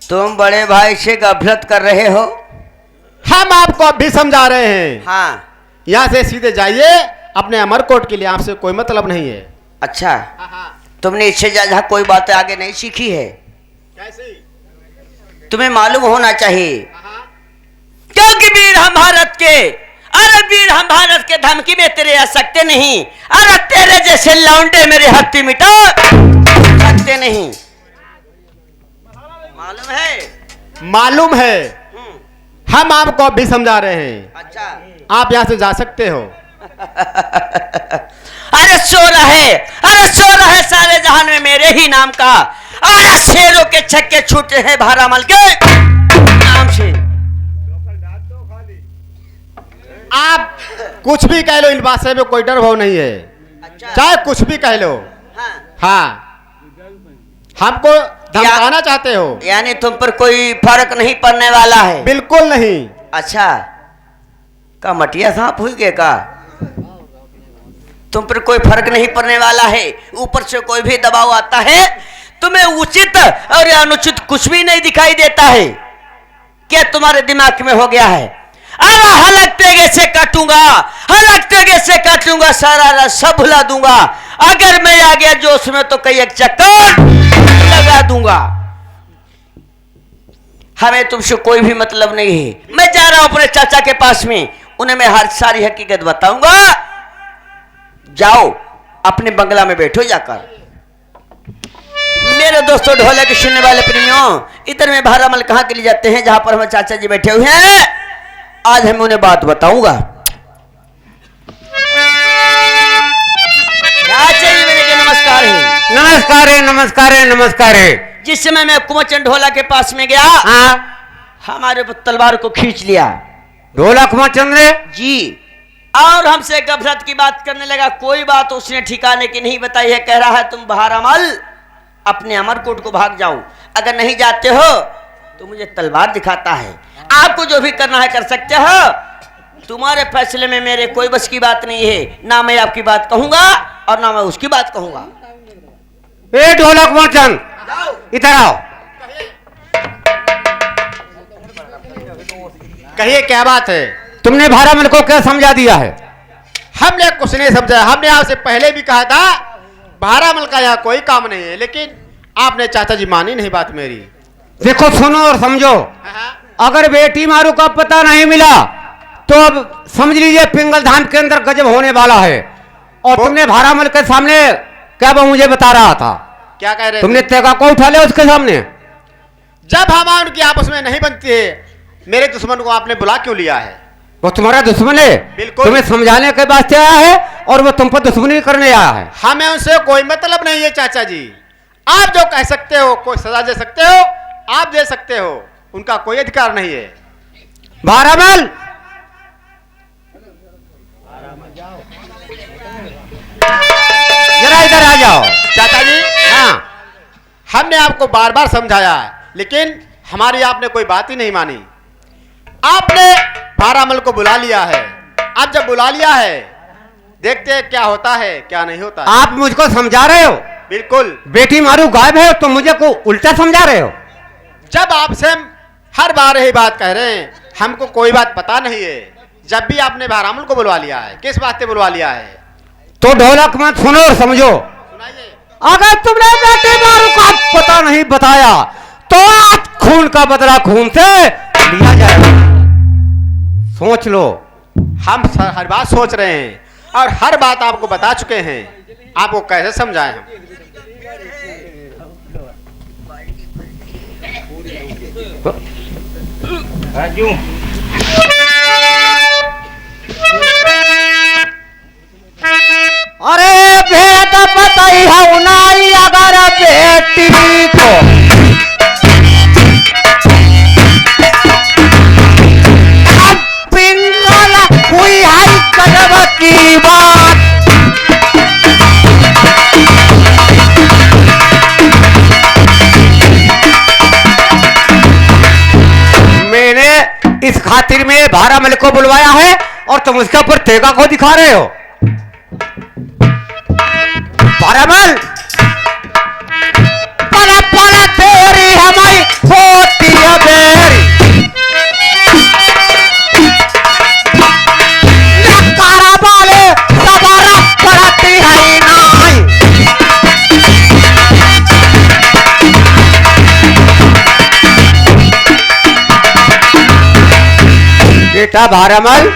तुम बड़े भाई से गफलत कर रहे हो। हम आपको अभी समझा रहे हैं। हाँ, यहाँ से सीधे जाइए अपने अमरकोट के लिए, आपसे कोई मतलब नहीं है। अच्छा, तुमने इससे ज्यादा कोई बात आगे नहीं सीखी है। कैसी? तुम्हें मालूम होना चाहिए, क्योंकि वीर हम भारत के, अरे वीर हम भारत के धमकी में तेरे आ सकते नहीं। अरे तेरे जैसे लौंडे मेरे हत्ती मिटा सकते नहीं। मालूम है? मालूम है। हम आपको अभी समझा रहे हैं। अच्छा, आप यहाँ से जा सकते हो। अरे सो रहे सारे जहान में मेरे ही नाम का। अरे शेरों के छक्के छूटे हैं भारामल के नाम से। आप कुछ भी कह लो, इन बात से में कोई डर भाव नहीं है। अच्छा। चाहे कुछ भी कह लो। हाँ, हमको धमकाना चाहते हो? यानी तुम पर कोई फर्क नहीं पड़ने वाला है? बिल्कुल नहीं। अच्छा, का मटिया सांप हुई के का? तुम पर कोई फर्क नहीं पड़ने वाला है। ऊपर से कोई भी दबाव आता है, तुम्हें उचित और अनुचित कुछ भी नहीं दिखाई देता है। क्या तुम्हारे दिमाग में हो गया है? अरे हलक तेगे से काटूंगा, सारा रस सब भुला दूंगा। अगर मैं आ गया जोश में तो कई एक चक्कर लगा दूंगा। हमें तुमसे कोई भी मतलब नहीं है। मैं जा रहा हूं अपने चाचा के पास में, उन्हें मैं हर सारी हकीकत बताऊंगा। जाओ अपने बंगला में बैठो जाकर। मेरे दोस्तों, ढोलक सुनने वाले प्रेमियों, इधर में भारामल कहां के लिए जाते हैं जहां पर हमारे चाचा जी बैठे हुए हैं। आज हम उन्हें बात बताऊंगा। चाचा जी मेरे के नमस्कार है। नमस्कार है। जिस समय मैं कुमचंद ढोला के पास में गया, हमारे ऊपर तलवार को खींच लिया ढोला कुमारचंद जी, और हमसे गफलत की बात करने लगा। कोई बात उसने ठिकाने की नहीं बताई है। कह रहा है तुम भारामल अपने अमरकोट को भाग जाओ, अगर नहीं जाते हो तो मुझे तलवार दिखाता है। आपको जो भी करना है कर सकते हो। तुम्हारे फैसले में मेरे कोई बस की बात नहीं है। ना मैं आपकी बात कहूंगा और ना मैं उसकी बात कहूंगा। ए ढोला कुमारचंद, इधर आओ। कहिए क्या बात है? तुमने भारामल को क्या समझा दिया है? हमने कुछ नहीं समझा। हमने आपसे पहले भी कहा था भारामल का यहाँ कोई काम नहीं है, लेकिन आपने चाचा जी मानी नहीं बात मेरी। देखो, सुनो और समझो। अगर बेटी मारू का पता नहीं मिला तो अब समझ लीजिए पिंगल धाम के अंदर गजब होने वाला है। और तुमने भारामल के सामने क्या वो मुझे बता रहा था? क्या कह रहे? तुमने तेगा को उठा लिया उसके सामने। जब हम उनकी आपस में नहीं बनती है, मेरे दुश्मन को आपने बुला क्यों लिया है? वो तुम्हारा दुश्मन है। बिल्कुल। तुम्हें समझाने के वास्ते आया है और वो तुम पर दुश्मनी करने आया है। हमें उनसे कोई मतलब नहीं है चाचा जी। आप जो कह सकते हो, कोई सजा दे सकते हो, आप दे सकते हो, उनका कोई अधिकार नहीं है। भारामल, जरा इधर आ जाओ। चाचा जी, हाँ, हमने आपको बार बार समझाया, लेकिन हमारी आपने कोई बात ही नहीं मानी। आपने भारामल को बुला लिया है। अब जब बुला लिया है, देखते हैं क्या होता है क्या नहीं होता है। आप मुझको समझा रहे हो? बिल्कुल। बेटी मारू गायब है तो मुझे को उल्टा समझा रहे हो? जब आपसे हम हर बार यही बात कह रहे हैं, हमको कोई बात पता नहीं है। जब भी आपने भारामल को बुलवा लिया है, किस बात से बुलवा लिया है? तो ढोलक मत सुनो और समझो। सुनाइए। अगर तुमने बेटी मारू का पता नहीं बताया तो आज खून का बदला खून से लिया जाएगा। सोच लो। हम हर बात सोच रहे हैं और हर बात आपको बता चुके हैं। आपको कैसे समझाएं हम? अरे भेद बताई है उनाई अगर बेटी को अब पिंगल हुई है गजब की बात। मैंने इस खातिर में भारामल को बुलवाया है और तुम उसके ऊपर तेगा को दिखा रहे हो। भारामल, पला पला तेरी हमारी होती बेटा भारामल,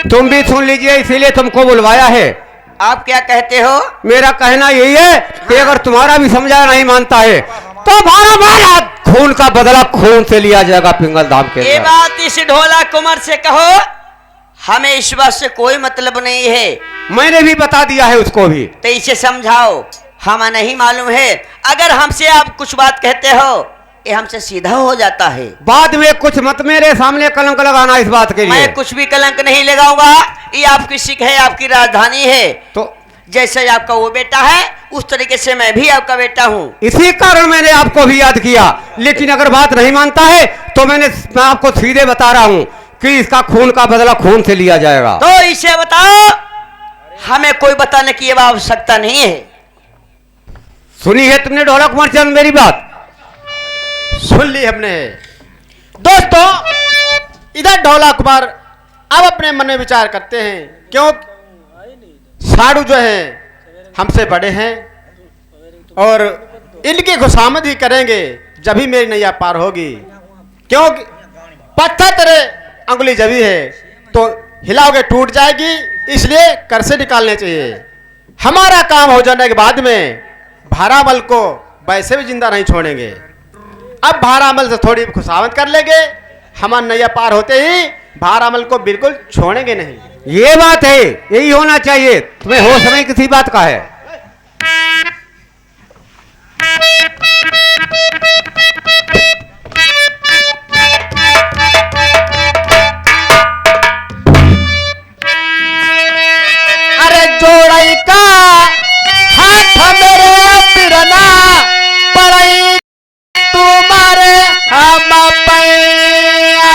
तुम भी सुन लीजिए, इसीलिए तुमको बुलवाया है। आप क्या कहते हो? मेरा कहना यही है कि अगर तुम्हारा भी समझा नहीं मानता है तो भारामल आज खून का बदला खून से लिया जाएगा पिंगल धाम के ये अंदर। बात इस ढोला कुमार से कहो, हमें इस बात से कोई मतलब नहीं है। मैंने भी बता दिया है उसको भी। तो इसे समझाओ, हमें नहीं मालूम है। अगर हमसे आप कुछ बात कहते हो, ये हमसे सीधा हो जाता है। बाद में कुछ मत मेरे सामने कलंक लगाना इस बात के लिए। मैं कुछ भी कलंक नहीं लगाऊंगा। ये आपकी सिख है, आपकी राजधानी है। तो जैसे आपका वो बेटा है, उस तरीके से मैं भी आपका बेटा हूँ। इसी कारण मैंने आपको भी याद किया, लेकिन अगर बात नहीं मानता है तो मैं आपको सीधे बता रहा हूँ कि इसका खून का बदला खून से लिया जाएगा। तो इसे बताओ, हमें कोई बताने की आवश्यकता नहीं है। सुनी है तुमने ढोला कुमार चंद मेरी बात? सुन ली हमने। दोस्तों, इधर ढोला कुमार अब अपने मन में विचार करते हैं, क्यों साड़ू जो है हमसे बड़े हैं और इनकी खुशामद ही करेंगे जब ही मेरी नैया पार होगी। क्योंकि पत्थर तेरे अंगुली जबी है तो हिलाओगे टूट जाएगी, इसलिए कर से निकालने चाहिए। हमारा काम हो जाने के बाद में भारामल को वैसे भी जिंदा नहीं छोड़ेंगे। अब भारामल से थोड़ी खुशामद कर लेंगे, हमारा नैया पार होते ही भारामल को बिल्कुल छोड़ेंगे नहीं। ये बात है, यही होना चाहिए। तुम्हें होश नहीं किसी बात का है। अरे जोड़ई का हाथ मेरे पिरना पड़ई तुम्हारे हम पैया।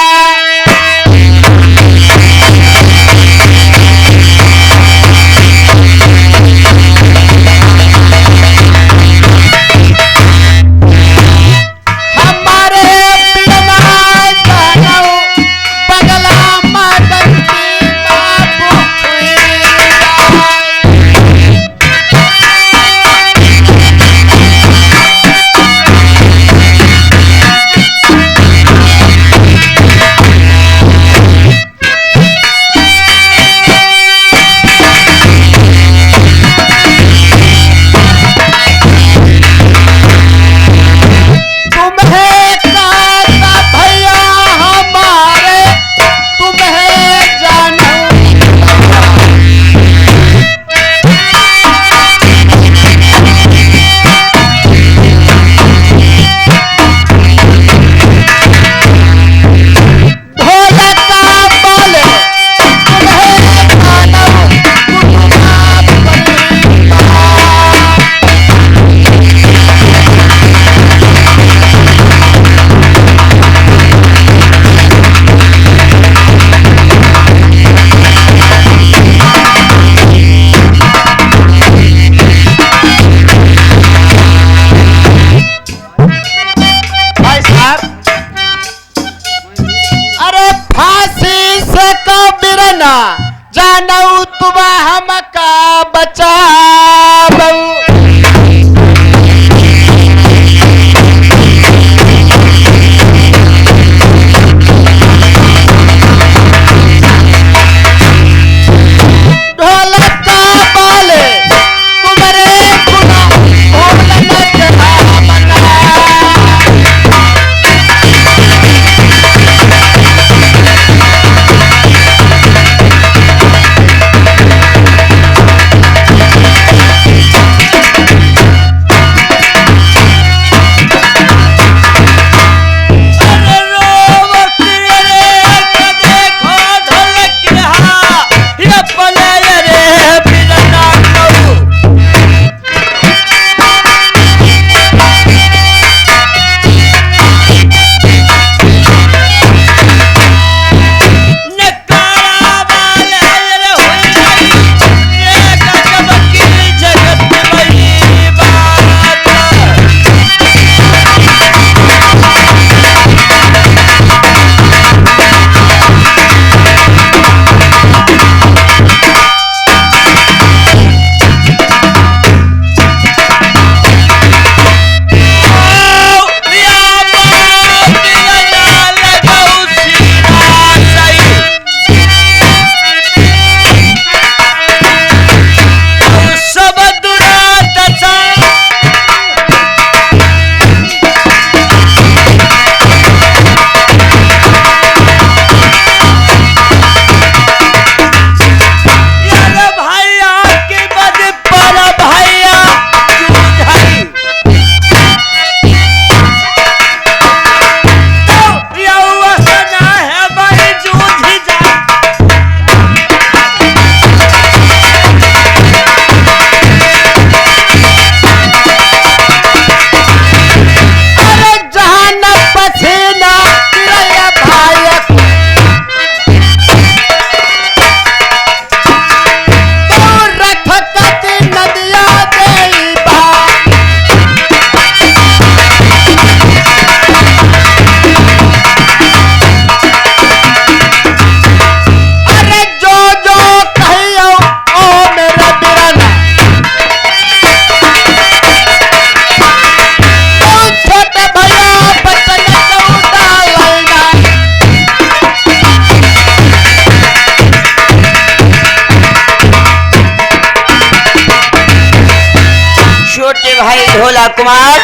छोटे भाई ढोला कुमार,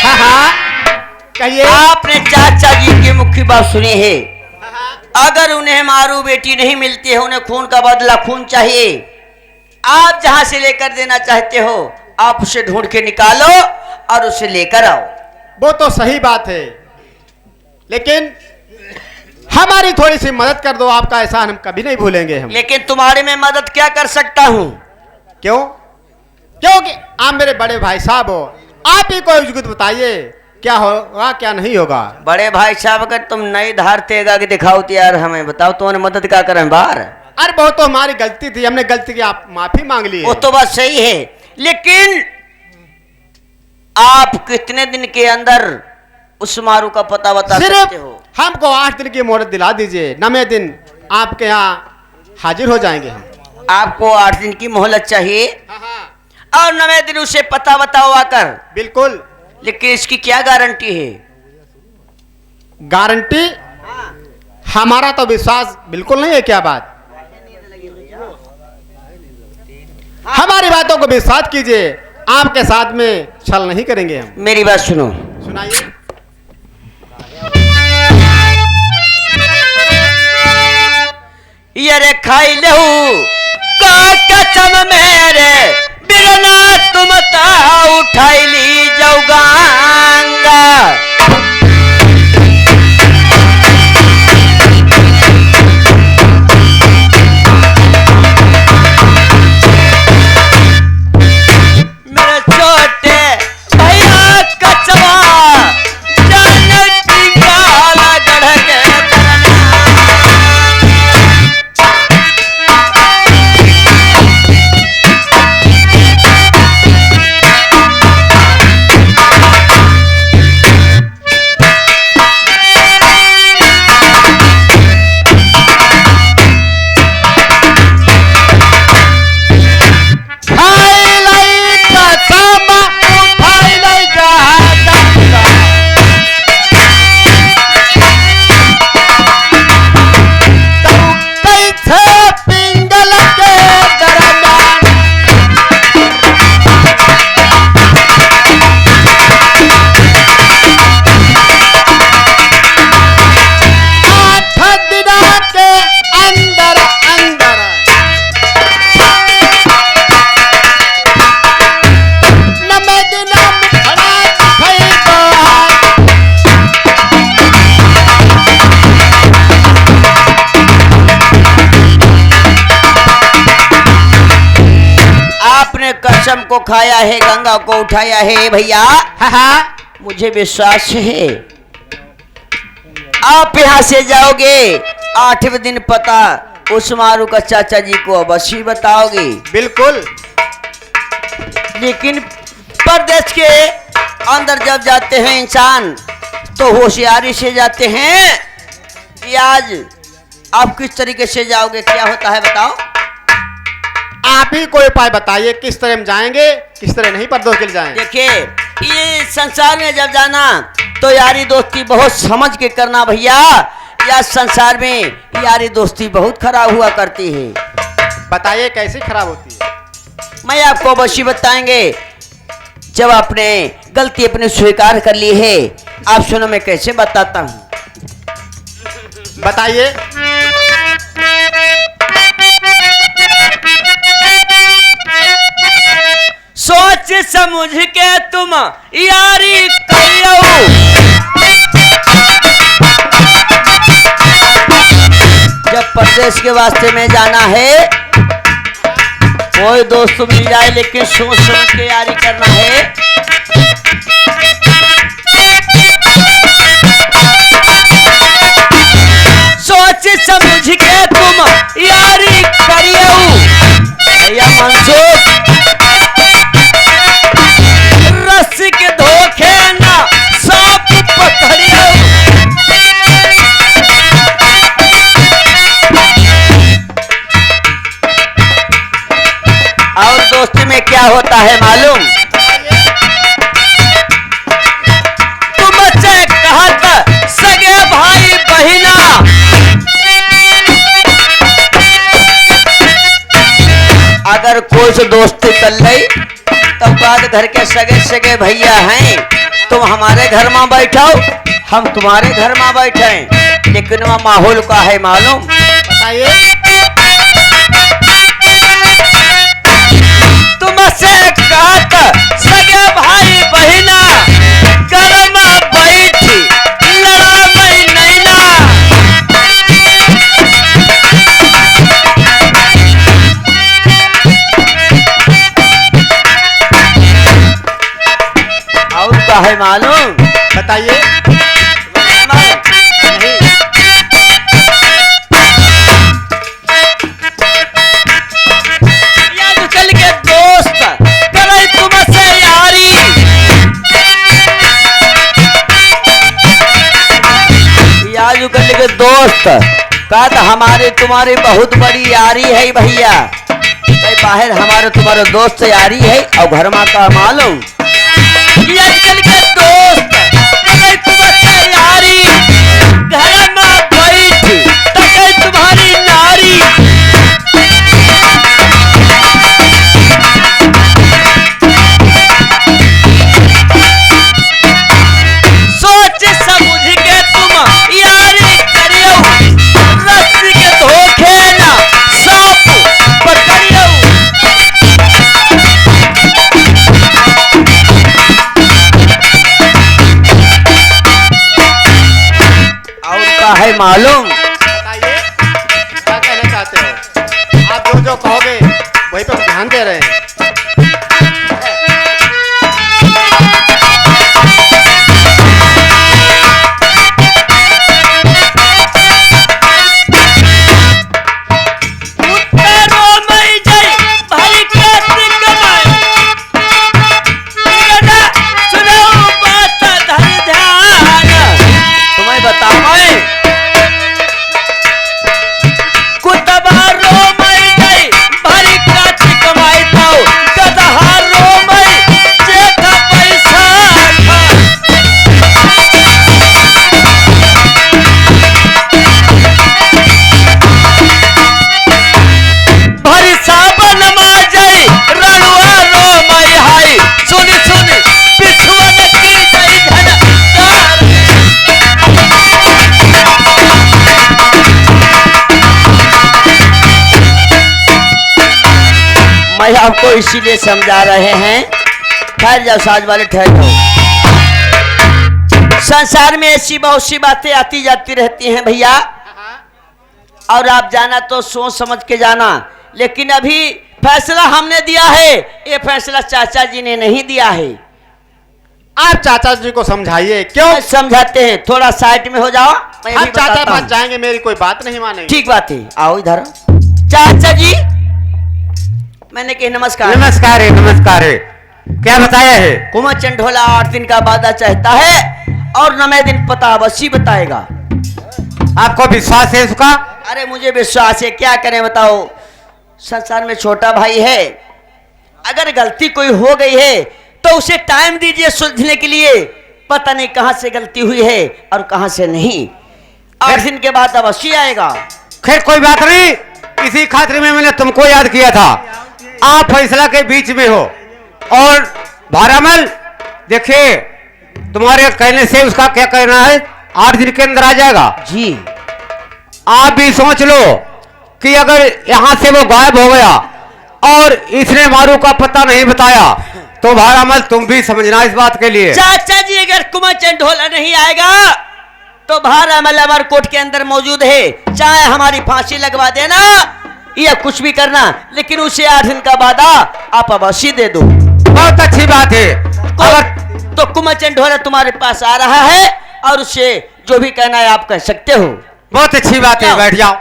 हाँ हाँ कहिए। आपने चाचा जी की मुख्य बात सुनी है। अगर उन्हें मारू बेटी नहीं मिलती है, उन्हें खून का बदला खून चाहिए। आप जहां से लेकर देना चाहते हो, आप उसे ढूंढ के निकालो और उसे लेकर आओ। वो तो सही बात है, लेकिन हमारी थोड़ी सी मदद कर दो। आपका एहसान हम कभी नहीं भूलेंगे हम। लेकिन तुम्हारे में मदद क्या कर सकता हूं? क्यों? क्योंकि आप मेरे बड़े भाई साहब हो। आप ही कोई जुगत बताइए, क्या होगा क्या नहीं होगा। बड़े भाई साहब, अगर तुम नई धार तेगा के दिखाओ तो यार हमें बताओ, तुम्हारी मदद क्या करें बाहर? अरे वो तो हमारी गलती थी, हमने गलती की, आप माफी मांग ली है। वो तो बात सही है, लेकिन आप कितने दिन के अंदर उस मारू का पता बता सकते सिर्फ हो? हमको 8 दिन की मोहलत दिला दीजिए। 9वें दिन आपके यहाँ हाजिर हो जाएंगे हम। आपको 8 दिन की मोहलत चाहिए और 9वें दिन उसे पता बताओ आकर। बिल्कुल। लेकिन इसकी क्या गारंटी है? गारंटी? हमारा तो विश्वास बिल्कुल नहीं है। क्या बात? हमारी बातों को विश्वास कीजिए, आपके साथ में छल नहीं करेंगे हम। मेरी बात सुनो। सुनाइए। ये रे खाई लहू का कसम मेरे बिरना तुम ता उठाई ली जाऊंगा। मेरे छोटे भैया कचवा जान की गाला गढ़ के कसम को खाया है, गंगा को उठाया है भैया। मुझे विश्वास है आप यहाँ से जाओगे, 8वें दिन पता उस मारू का चाचा जी को अवश्य बताओगे। बिल्कुल। लेकिन परदेश के अंदर जब जाते हैं इंसान तो होशियारी से जाते हैं। कि आज आप किस तरीके से जाओगे, क्या होता है बताओ? आप ही कोई उपाय बताइए, किस तरह हम जाएंगे, किस तरह नहीं परदेश के लिए जाएंगे। देखिए, ये संसार में जब जाना तो यारी दोस्ती बहुत समझ के करना भैया। या संसार में यारी दोस्ती बहुत खराब हुआ करती है। बताइए कैसे खराब होती है। मैं आपको अवश्य बताएंगे जब आपने गलती अपने स्वीकार कर ली है। आप सुनो, मैं कैसे बताता हूँ। बताइए। सोच समझ के तुम यारी करियो, जब परदेश के वास्ते में जाना है कोई दोस्त मिल जाए, लेकिन सोच समझ के यारी करना है। सोच समझ के तुम यारी करियो भैया मंसूर, रस्सी के धोखे ना सांप पकड़ियो। और दोस्ती में क्या होता है मालूम? तुम से कहत सगे भाई बहिना, अगर कोई से दोस्ती कर ली तब बाद घर के सगे सगे भैया हैं, तुम हमारे घर में बैठो, हम तुम्हारे घर में बैठे, लेकिन वह माहौल का है मालूम? बताइए। तुमसे काट सगे भाई बहिना, घर में बैठी लड़ा मैं नैना। और का है मालूम? बताइए। आजकल के दोस्त करे तुमसे यारी, आजकल के दोस्त का तो हमारे तुम्हारी बहुत बड़ी यारी है भैया। भाई बाहर हमारे तुम्हारे दोस्त यारी है और घर में का मालूम? आजकल के दोस्त करे तुमसे यारी, घर में बैठी तके तुम्हारी नारी। सोच समझ के तुम यारी करियो, रस्सी के धोखे ना सांप पकड़ियो। और का है मालूम? बताइए क्या कहना चाहते हो? आप जो जो कहोगे वही पे हम ध्यान दे रहे हैं। उत्तरों में जय भाई कार्तिक माई, बिगड़ा सुनो बात धर ध्यान। तुम्हें बताओ कुतबारो में जय भाई कार्तिक माई तो गदहारो में जेठ पैसा था। भरी सावन में जय रणुआ रो मई हाय, सुन सुन बिछुअन की जय झनकार। मैं आपको इसीलिए समझा रहे हैं, ठहर जाओ साज वाले, ठहर जाओ। संसार में ऐसी बहुत सी बातें आती जाती रहती हैं भैया, और आप जाना तो सोच समझ के जाना, लेकिन अभी फैसला हमने दिया है, ये फैसला चाचा जी ने नहीं दिया है। आप चाचा जी को समझाइए। क्यों? समझाते हैं, थोड़ा साइड में हो जाओ, मैं हम अभी चाचा बताता पास हूं। जाएंगे, मेरी कोई बात नहीं मानेंगे। ठीक बात है, आओ इधर। चाचा जी मैंने कही नमस्कार। नमस्कार है, नमस्कार है। क्या बताया है? कुमार चंडोला 8 दिन का वादा चाहता है और 9वें दिन पता अवश्य बताएगा। आपको विश्वास है उसका? अरे मुझे विश्वास है, क्या करें बताओ, संसार में छोटा भाई है, अगर गलती कोई हो गई है तो उसे टाइम दीजिए सुलझने के लिए। पता नहीं कहां से गलती हुई है और कहां से नहीं, 8 दिन के बाद अवश्य आएगा। खैर कोई बात नहीं, इसी खातिर में मैंने तुमको याद किया था। आप फैसला के बीच में हो और भारामल देखिए, तुम्हारे कहने से उसका क्या कहना है, 8 दिन के अंदर आ जाएगा। जी आप भी सोच लो कि अगर यहां से वो गायब हो गया और इसने मारू का पता नहीं बताया तो भारामल तुम भी समझना इस बात के लिए। चाचा जी अगर कुमार चंडोला नहीं आएगा तो भारामल अमर कोर्ट के अंदर मौजूद है, चाहे हमारी फांसी लगवा देना या कुछ भी करना, लेकिन उसे 8 दिन का वादा आप अवश्य दे दो। बहुत अच्छी बात है। अगर तो कुमार चंडोला तुम्हारे पास आ रहा है और उससे जो भी कहना है आप कह सकते हो। बहुत अच्छी बात है, बैठ जाओ।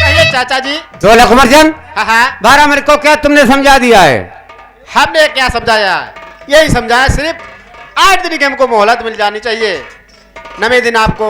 कहिए चाचा जी। दो लखमरजन, हाँ, भारामल को क्या तुमने समझा दिया है? हमने क्या समझाया? यही समझाया, सिर्फ 8 दिन की हमको मोहलत मिल जानी चाहिए। 9वें दिन आपको